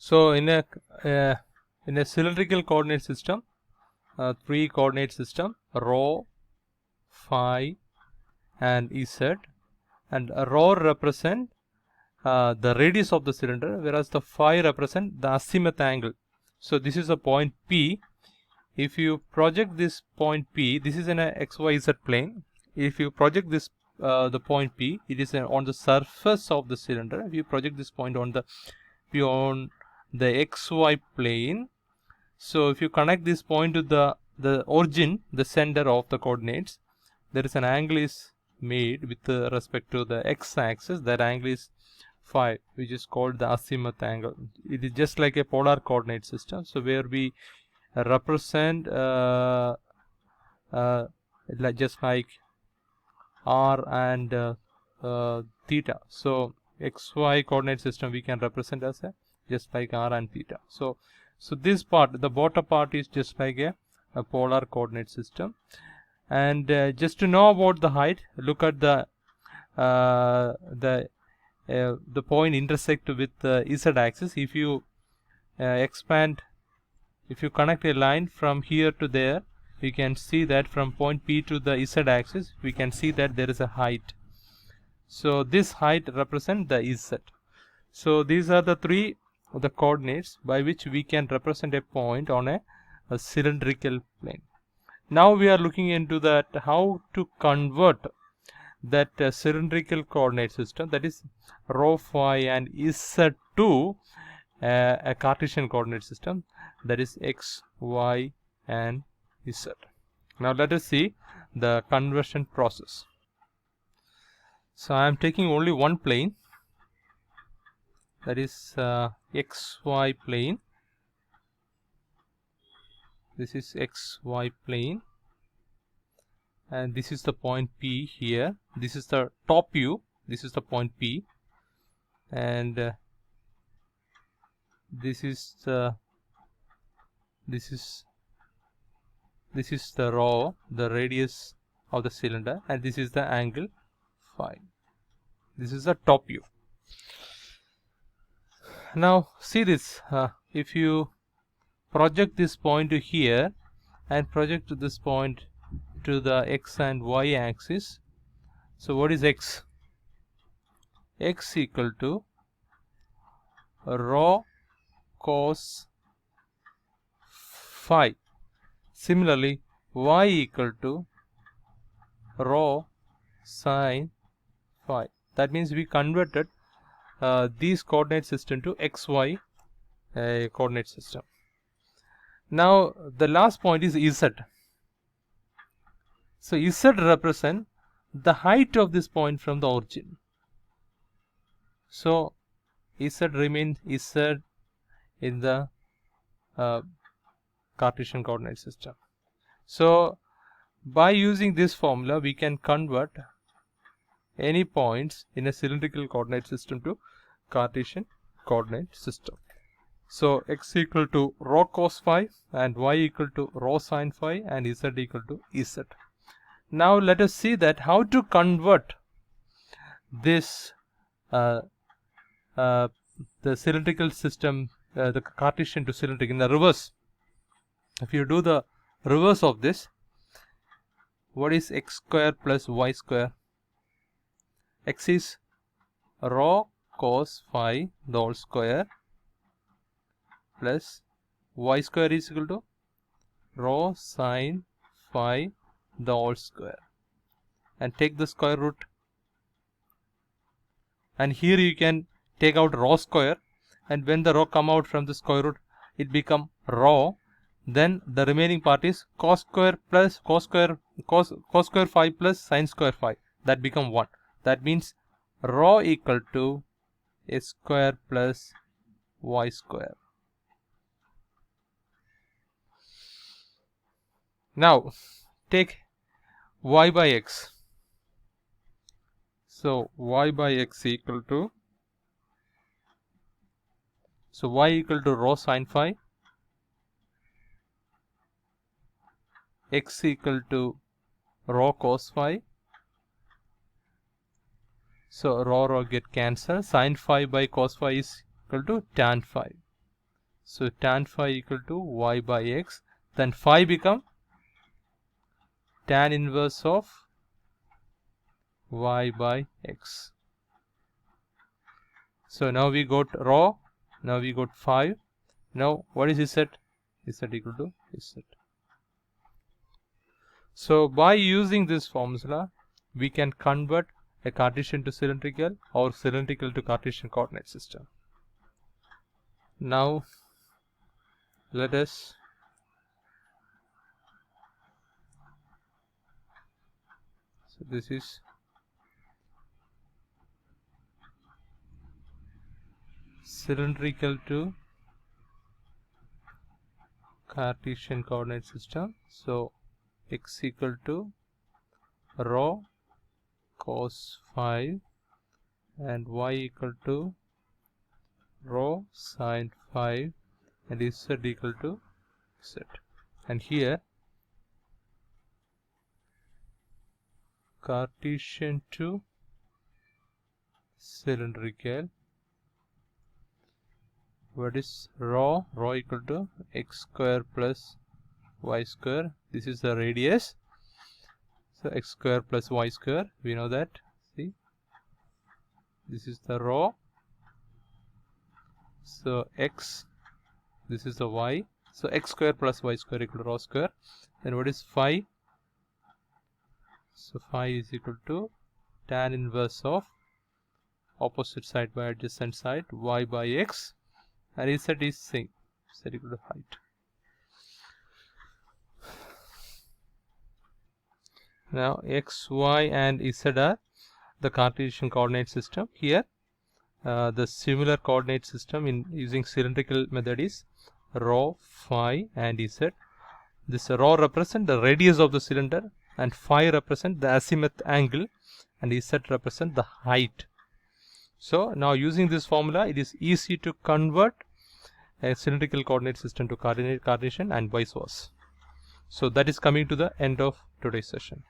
So in a cylindrical coordinate system, 3 coordinate system, rho, phi and z, and rho represent the radius of the cylinder, whereas the phi represent the azimuth angle. So this is a point P. If you project this point P, this is in a XYZ plane. If you project this the point P, it is on the surface of the cylinder. If you project this point on the XY plane, so if you connect this point to the origin, the center of the coordinates, there is an angle is made with respect to the x-axis. That angle is phi, which is called the azimuth angle. It is just like a polar coordinate system. So where we represent just like r and theta. So xy coordinate system we can represent as just like r and theta. So this part, the bottom part, is just like a polar coordinate system. And just to know about the height, look at the point intersect with the z-axis. If you if you connect a line from here to there, we can see that from point P to the z-axis, we can see that there is a height. So this height represents the z. So these are the three the coordinates by which we can represent a point on a cylindrical plane. Now we are looking into that how to convert that cylindrical coordinate system, that is rho, phi and z, to a Cartesian coordinate system, that is x, y and z. Now let us see the conversion process. So I am taking only one plane, that is xy plane. This is xy plane, and this is the point P here. This is the top view. This is the point P, and this is the rho, the radius of the cylinder, and this is the angle phi. This is the top view. Now see this. If you project this point to here and project this point to the x and y axis, so what is x? X equal to rho cos phi. Similarly, y equal to rho sin phi. That means we converted these coordinate system to xy coordinate system. Now the last point is z. So z represent the height of this point from the origin. So z remains z in the Cartesian coordinate system. So by using this formula, we can convert any points in a cylindrical coordinate system to Cartesian coordinate system. So x equal to rho cos phi and y equal to rho sin phi and z equal to z. Now let us see that how to convert this the cylindrical system, the Cartesian to cylindric, in the reverse. If you do the reverse of this, what is x square plus y square? X is rho cos phi the whole square plus y square is equal to rho sin phi the whole square, and take the square root, and here you can take out rho square, and when the rho come out from the square root, it become rho. Then the remaining part is cos square plus cos square phi plus sin square phi, that become 1. That means rho equal to x square plus y square. Now take y by x. So y by x equal to, so y equal to rho sin phi, x equal to rho cos phi. So rho get cancelled. Sin phi by cos phi is equal to tan phi. So tan phi equal to y by x. Then phi become tan inverse of y by x. So now we got rho, now we got 5. Now what is z? Z equal to z. So by using this formula, we can convert a Cartesian to cylindrical or cylindrical to Cartesian coordinate system. Now let us so this is cylindrical to Cartesian coordinate system. So x equal to rho cos 5 and y equal to rho sin 5 and z equal to z. And here Cartesian to cylindrical, what is rho? Rho equal to x square plus y square. This is the radius. So x square plus y square, we know that. See, this is the rho. So x, this is the y. So x square plus y square equal to rho square. Then what is phi? So phi is equal to tan inverse of opposite side by adjacent side y by x, and z is same, z equal to height. Now x, y and z are the Cartesian coordinate system. Here the similar coordinate system in using cylindrical method is rho, phi and z. This rho represent the radius of the cylinder and phi represent the azimuth angle and z represent the height. So now using this formula, it is easy to convert a cylindrical coordinate system to Cartesian and vice versa. So that is coming to the end of today's session.